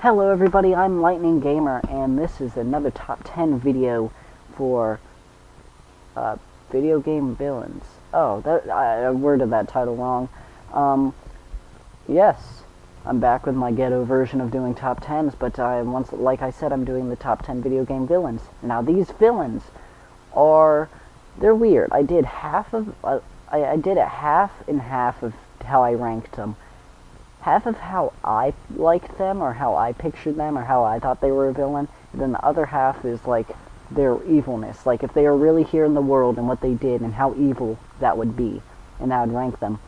Hello everybody, I'm Lightning Gamer, and this is another top 10 video for video game villains. Oh, I worded that title wrong. Yes, I'm back with my ghetto version of doing top 10s, but like I said, I'm doing the top 10 video game villains. Now these villains they're weird. I did half of, I did it half and half of how I ranked them. Half of how I liked them, or how I pictured them, or how I thought they were a villain, and then the other half is like their evilness, like if they are really here in the world and what they did and how evil that would be, and I would rank them.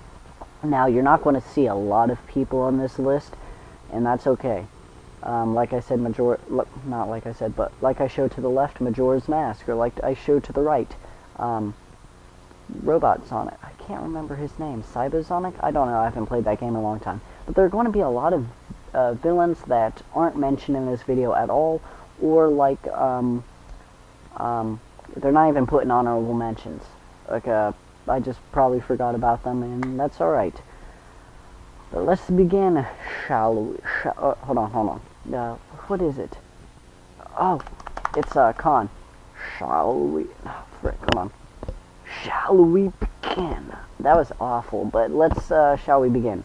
Now you're not going to see a lot of people on this list, and that's okay. Like I said, not like I said, but like I showed to the left, Majora's Mask, or like I showed to the right, Robot Sonic. I can't remember his name. Cybosonic? I don't know. I haven't played that game in a long time. But there are going to be a lot of villains that aren't mentioned in this video at all, or like they're not even put in honorable mentions. Like I just probably forgot about them, and that's all right. But let's begin, shall we? Hold on. What is it? Oh, it's Khan. Shall we? Oh, frick, hold on. Shall we begin? That was awful, but let's, shall we begin?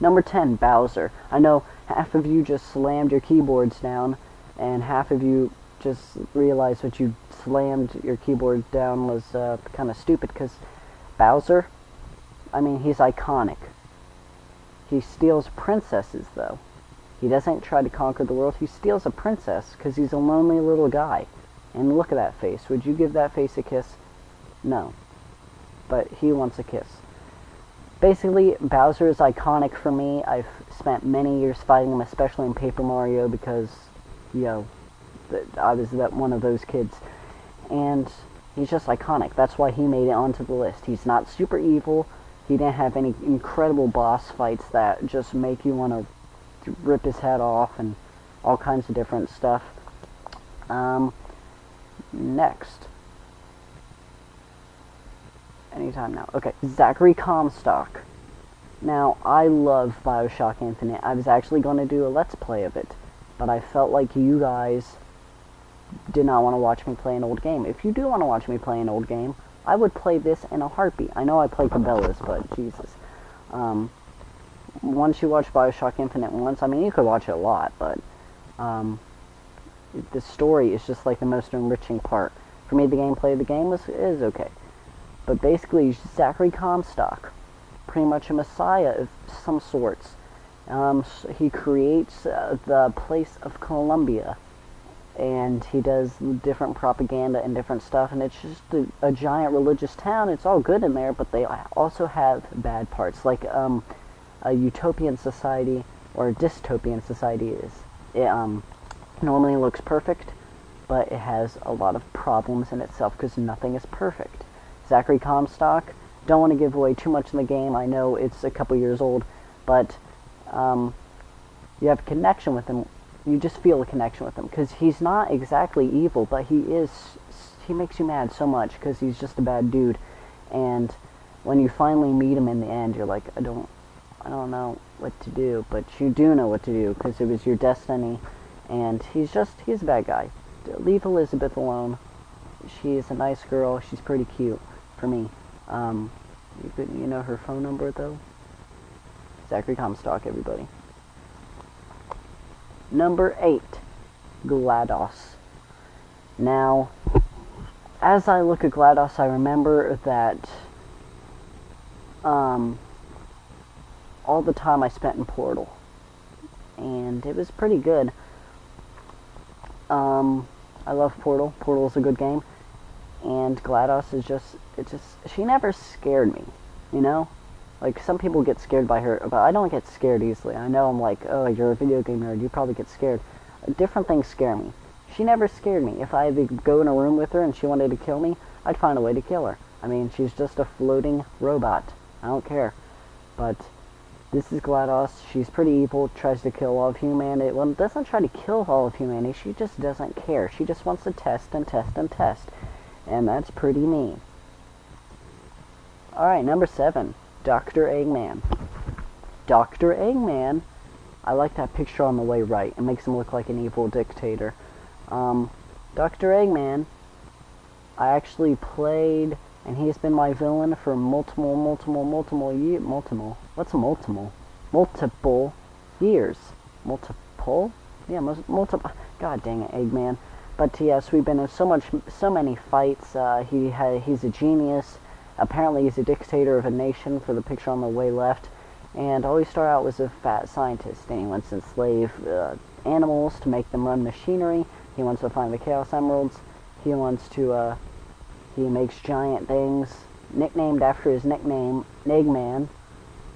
Number 10, Bowser. I know half of you just slammed your keyboards down, and half of you just realized what you slammed your keyboard down was kind of stupid, because Bowser, I mean, he's iconic. He steals princesses, though. He doesn't try to conquer the world. He steals a princess because he's a lonely little guy. And look at that face. Would you give that face a kiss? No. But he wants a kiss. Basically, Bowser is iconic for me. I've spent many years fighting him, especially in Paper Mario, because, you know, I was one of those kids. And he's just iconic. That's why he made it onto the list. He's not super evil. He didn't have any incredible boss fights that just make you want to rip his head off and all kinds of different stuff. Next. Anytime now. Okay, Zachary Comstock. Now, I love Bioshock Infinite. I was actually going to do a Let's Play of it, but I felt like you guys did not want to watch me play an old game. If you do want to watch me play an old game, I would play this in a heartbeat. I know I played Cabela's, but Jesus. Once you watch Bioshock Infinite once, I mean, you could watch it a lot, but the story is just like the most enriching part. For me, the gameplay of the game is okay. But basically, Zachary Comstock, pretty much a messiah of some sorts. He creates the place of Columbia, and he does different propaganda and different stuff, and it's just a giant religious town. It's all good in there, but they also have bad parts, like a utopian society or a dystopian society is. It normally looks perfect, but it has a lot of problems in itself because nothing is perfect. Zachary Comstock, don't want to give away too much in the game. I know it's a couple years old, but you have a connection with him. You just feel a connection with him because he's not exactly evil, but he makes you mad so much because he's just a bad dude. And when you finally meet him in the end, you're like, I don't know what to do, but you do know what to do because it was your destiny. And he's a bad guy. Leave Elizabeth alone. She's a nice girl. She's pretty cute for me. You know her phone number though? Zachary Comstock, everybody. Number 8, GLaDOS. Now, as I look at GLaDOS, I remember that all the time I spent in Portal, and it was pretty good. I love Portal. Portal is a good game, and GLaDOS is she never scared me, you know? Like, some people get scared by her, but I don't get scared easily. I know I'm like, oh, you're a video game nerd, you probably get scared. Different things scare me. She never scared me. If I had to go in a room with her and she wanted to kill me, I'd find a way to kill her. I mean, she's just a floating robot. I don't care. But this is GLaDOS. She's pretty evil, tries to kill all of humanity. Well, doesn't try to kill all of humanity, she just doesn't care. She just wants to test and test and test. And that's pretty mean. Alright, number 7. Dr. Eggman. Dr. Eggman I like that picture on the way right. It makes him look like an evil dictator. Dr. Eggman, I actually played, and he's been my villain for multiple years. What's multiple? Multiple years. Multiple? Yeah, multiple. God dang it, Eggman. But yes, we've been in so many fights. He's a genius. Apparently, he's a dictator of a nation. For the picture on the way left, and all he started out was a fat scientist, and he wants to enslave animals to make them run machinery. He wants to find the Chaos Emeralds. He wants to. He makes giant things, nicknamed after his nickname, Eggman,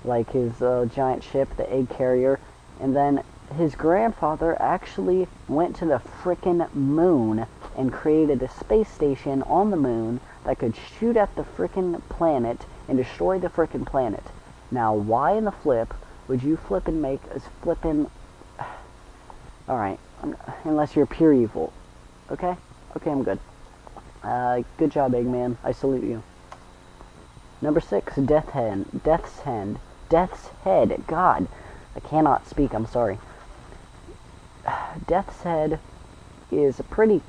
like his giant ship, the egg carrier. And then his grandfather actually went to the frickin' moon and created a space station on the moon that could shoot at the frickin' planet and destroy the frickin' planet. Now, why in the flip would you flip and make us flippin'... Alright, unless you're pure evil. Okay? Okay, I'm good. Good job, Eggman. I salute you. Number 6, Death's Head. Death's Head. God, I cannot speak, I'm sorry. Death's Head is a pretty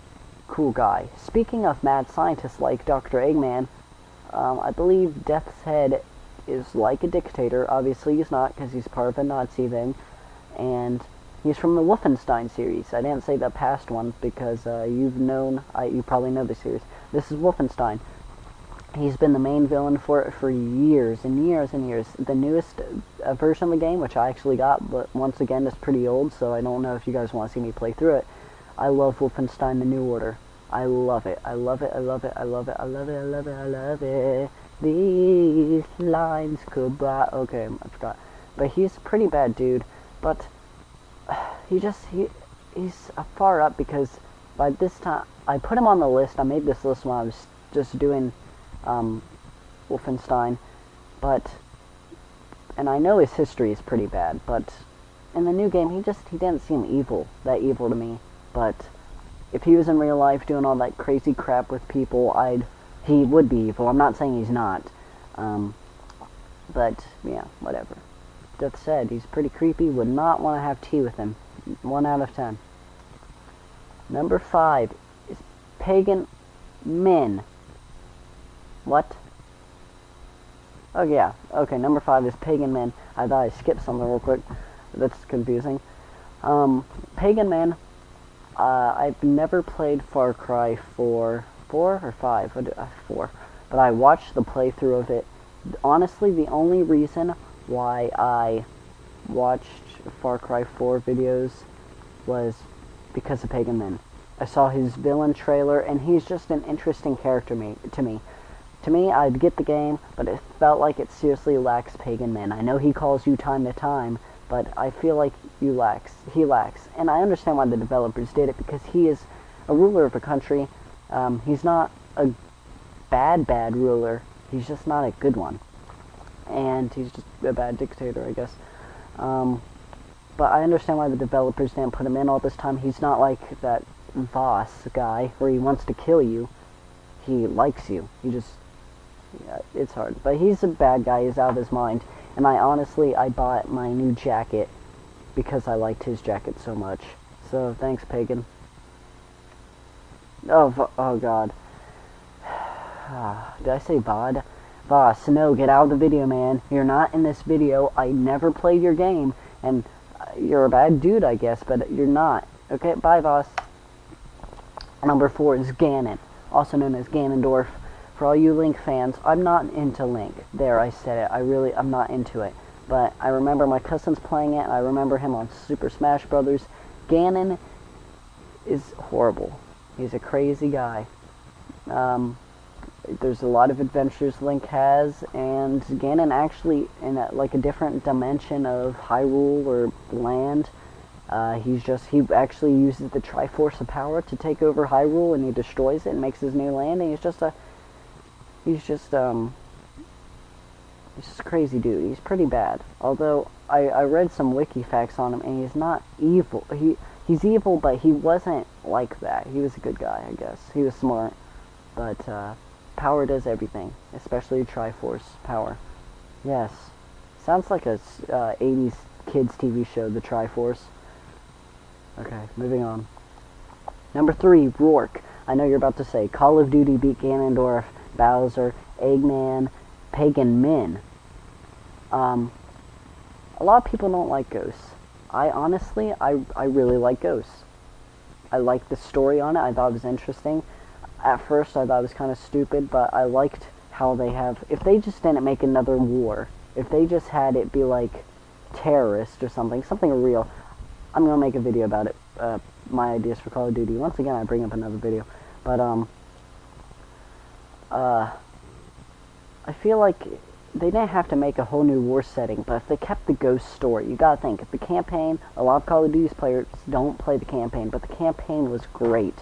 cool guy. Speaking of mad scientists like Dr. Eggman, I believe Death's Head is like a dictator. Obviously he's not, because he's part of a Nazi thing. And he's from the Wolfenstein series. I didn't say the past one because you probably know the series. This is Wolfenstein. He's been the main villain for it for years and years and years. The newest version of the game, which I actually got, but once again, it's pretty old, so I don't know if you guys want to see me play through it. I love Wolfenstein: The New Order. I love it. I love it. I love it. I love it. I love it. I love it. I love it. These lines could buy... Okay, I forgot. But he's a pretty bad dude. But he's far up because by this time... I put him on the list. I made this list when I was just doing... Wolfenstein, and I know his history is pretty bad, but in the new game, he didn't seem that evil to me, but if he was in real life doing all that crazy crap with people, he would be evil. I'm not saying he's not, but, yeah, whatever. Death said, he's pretty creepy, would not want to have tea with him. 1 out of 10. Number 5 is Pagan Min. What? Oh, yeah. Okay, number 5 is Pagan Min. I thought I skipped something real quick. That's confusing. Pagan Min, I've never played Far Cry 4 or 5? 4. But I watched the playthrough of it. Honestly, the only reason why I watched Far Cry 4 videos was because of Pagan Min. I saw his villain trailer, and he's just an interesting character to me. To me, I'd get the game, but it felt like it seriously lacks Pagan Min. I know he calls you time to time, but I feel like he lacks. And I understand why the developers did it, because he is a ruler of a country. He's not a bad ruler. He's just not a good one. And he's just a bad dictator, I guess. But I understand why the developers didn't put him in all this time. He's not like that Voss guy, where he wants to kill you. He likes you. Yeah, it's hard. But he's a bad guy. He's out of his mind. And I bought my new jacket because I liked his jacket so much. So, thanks, Pagan. Oh God. Did I say Vod? Voss, no, get out of the video, man. You're not in this video. I never played your game. And you're a bad dude, I guess, but you're not. Okay, bye, Voss. Number 4 is Ganon, also known as Ganondorf. For all you Link fans, I'm not into Link. There, I said it. I'm not into it. But I remember my cousins playing it, and I remember him on Super Smash Brothers. Ganon is horrible. He's a crazy guy. There's a lot of adventures Link has, and Ganon actually, in a different dimension of Hyrule or land, he actually uses the Triforce of Power to take over Hyrule, and he destroys it and makes his new land, and he's just a crazy dude. He's pretty bad. Although, I read some wiki facts on him, and he's not evil. He's evil, but he wasn't like that. He was a good guy, I guess. He was smart. But, power does everything. Especially Triforce power. Yes. Sounds like a 80s kids TV show, The Triforce. Okay, moving on. Number 3, Rourke. I know you're about to say Call of Duty beat Ganondorf, Bowser, Eggman, Pagan Min. A lot of people don't like Ghosts. I honestly really like Ghosts. I liked the story on it. I thought it was interesting. At first, I thought it was kind of stupid, but I liked how they have... If they just didn't make another war, if they just had it be like terrorist or something real, I'm going to make a video about it. My ideas for Call of Duty. Once again, I bring up another video. But, I feel like they didn't have to make a whole new war setting, but if they kept the Ghost story, you gotta think, if the campaign, a lot of Call of Duty's players don't play the campaign, but the campaign was great.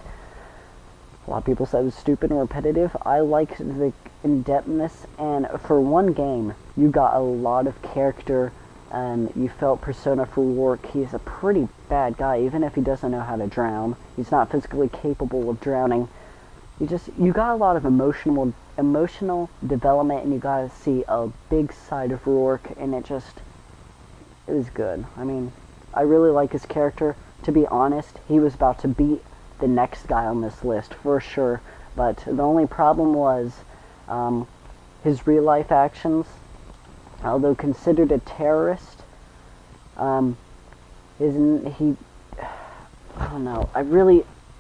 A lot of people said it was stupid and repetitive. I liked the in-depthness, and for one game, you got a lot of character, and you felt Persona for Rourke. He's a pretty bad guy, even if he doesn't know how to drown. He's not physically capable of drowning. You got a lot of emotional development, and you got to see a big side of Rourke, and it was good. I mean, I really like his character. To be honest, he was about to beat the next guy on this list, for sure, but the only problem was his real-life actions. Although considered a terrorist, I don't know,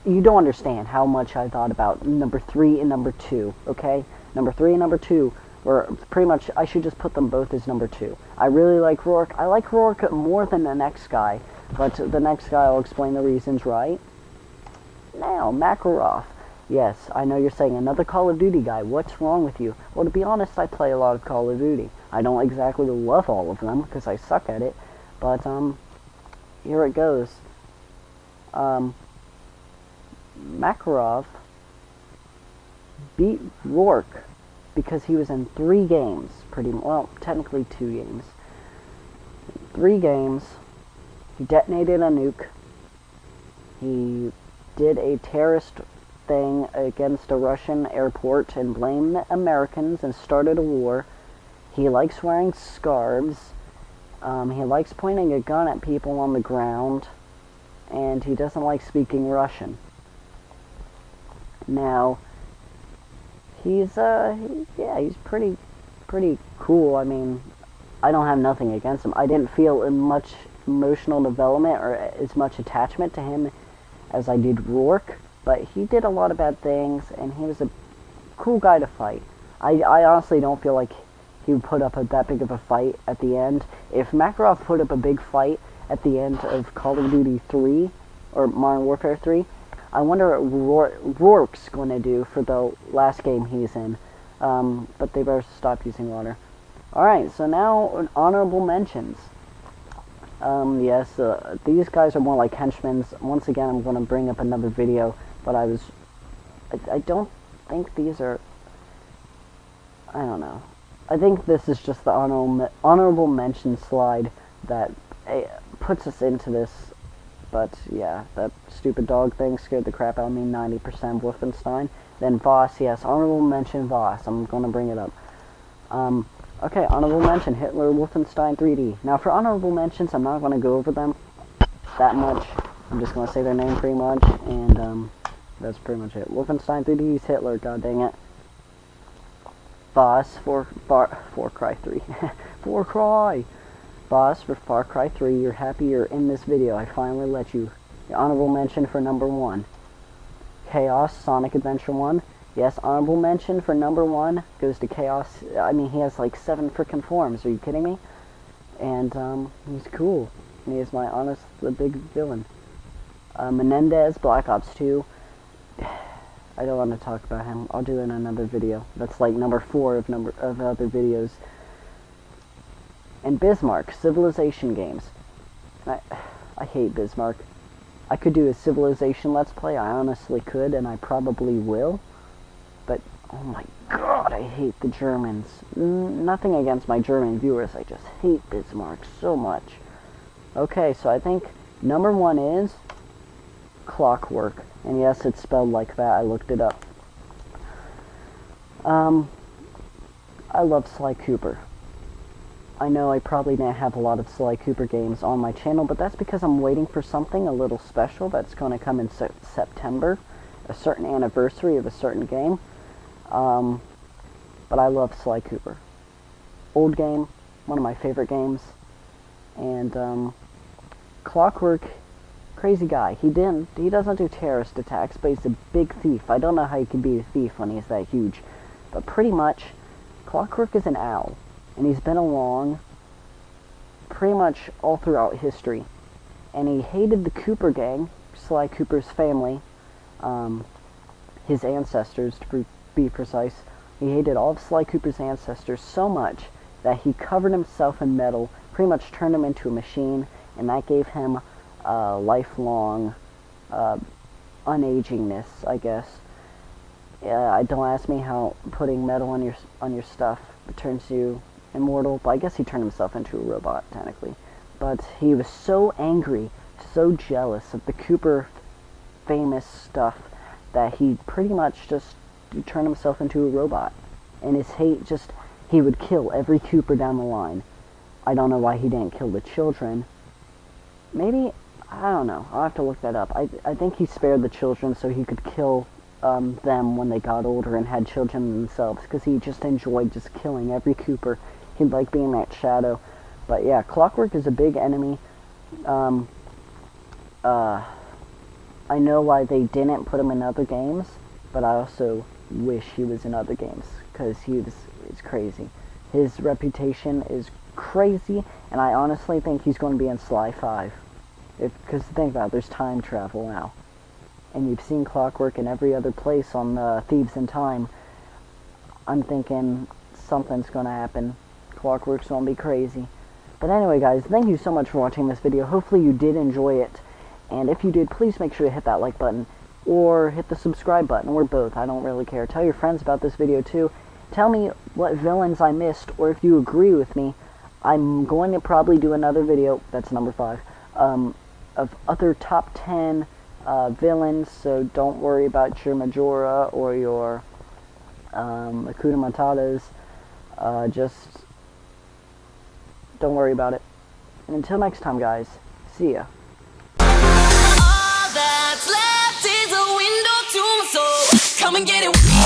you don't understand how much I thought about number 3 and number 2, okay? Number 3 and number 2 were pretty much, I should just put them both as number 2. I really like Rourke. I like Rourke more than the next guy, but the next guy, I'll explain the reasons, right? Now, Makarov. Yes, I know you're saying another Call of Duty guy. What's wrong with you? Well, to be honest, I play a lot of Call of Duty. I don't exactly love all of them, because I suck at it, but, here it goes. Makarov beat Rourke because he was in 3 games, well, technically 2 games. 3 games, he detonated a nuke, he did a terrorist thing against a Russian airport and blamed the Americans and started a war. He likes wearing scarves, he likes pointing a gun at people on the ground, and he doesn't like speaking Russian. Now, he's pretty cool. I mean, I don't have nothing against him. I didn't feel much emotional development or as much attachment to him as I did Rourke, but he did a lot of bad things, and he was a cool guy to fight. I honestly don't feel like he would put up that big of a fight at the end. If Makarov put up a big fight at the end of Call of Duty 3, or Modern Warfare 3, I wonder what Rourke's going to do for the last game he's in. But they better stop using water. Alright, so now honorable mentions. Yes, these guys are more like henchmen. Once again, I'm going to bring up another video, but I don't think these are, I don't know. I think this is just the honorable mention slide that puts us into this. But yeah, that stupid dog thing scared the crap out of me, 90% Wolfenstein. Then Voss, yes, honorable mention Voss. I'm going to bring it up. Okay, honorable mention Hitler, Wolfenstein 3D. Now for honorable mentions, I'm not going to go over them that much. I'm just going to say their name pretty much, and that's pretty much it. Wolfenstein 3D is Hitler, god dang it. Voss for Far Cry 3. Far Cry! Voss for Far Cry 3, you're happy you're in this video. I finally let you. The honorable mention for number 1. Chaos, Sonic Adventure 1. Yes, honorable mention for number 1 goes to Chaos. I mean, he has like 7 frickin' forms. Are you kidding me? And, he's cool. He is the big villain. Menendez, Black Ops 2. I don't want to talk about him. I'll do it in another video. That's like number 4 of other videos. And Bismarck, Civilization games. I hate Bismarck. I could do a Civilization Let's Play. I honestly could, and I probably will. But, oh my god, I hate the Germans. Nothing against my German viewers. I just hate Bismarck so much. Okay, so I think number 1 is Clockwork. And yes, it's spelled like that. I looked it up. I love Sly Cooper. I know I probably didn't have a lot of Sly Cooper games on my channel, but that's because I'm waiting for something a little special that's going to come in September, a certain anniversary of a certain game. But I love Sly Cooper. Old game, one of my favorite games, and Clockwork, crazy guy. He doesn't do terrorist attacks, but he's a big thief. I don't know how he can be a thief when he's that huge, but pretty much, Clockwork is an owl, and he's been along pretty much all throughout history, and he hated the Cooper gang, Sly Cooper's family, his ancestors to be precise. He hated all of Sly Cooper's ancestors so much that he covered himself in metal, pretty much turned him into a machine, and that gave him lifelong unagingness, I guess. Don't ask me how putting metal on your stuff turns you immortal, but I guess he turned himself into a robot, technically. But he was so angry, so jealous of the Cooper famous stuff that he pretty much just turned himself into a robot. And his hate just, he would kill every Cooper down the line. I don't know why he didn't kill the children. Maybe, I don't know, I'll have to look that up. I think he spared the children so he could kill them when they got older and had children themselves, because he just enjoyed just killing every Cooper. He'd like being that shadow. But yeah, Clockwork is a big enemy. I know why they didn't put him in other games, but I also wish he was in other games, because it's crazy. His reputation is crazy, and I honestly think he's going to be in Sly 5. Because think about it, there's time travel now. And you've seen Clockwork in every other place on Thieves in Time. I'm thinking something's going to happen. Clockwork's going to be crazy. But anyway, guys, thank you so much for watching this video. Hopefully you did enjoy it. And if you did, please make sure to hit that like button. Or hit the subscribe button, or both. I don't really care. Tell your friends about this video, too. Tell me what villains I missed, or if you agree with me. I'm going to probably do another video, that's number 5, of other top 10 villains, so don't worry about your Majora or your Hakuna Matatas. Just don't worry about it. And until next time, guys, see ya. All that's left is a window to my soul. Come and get it.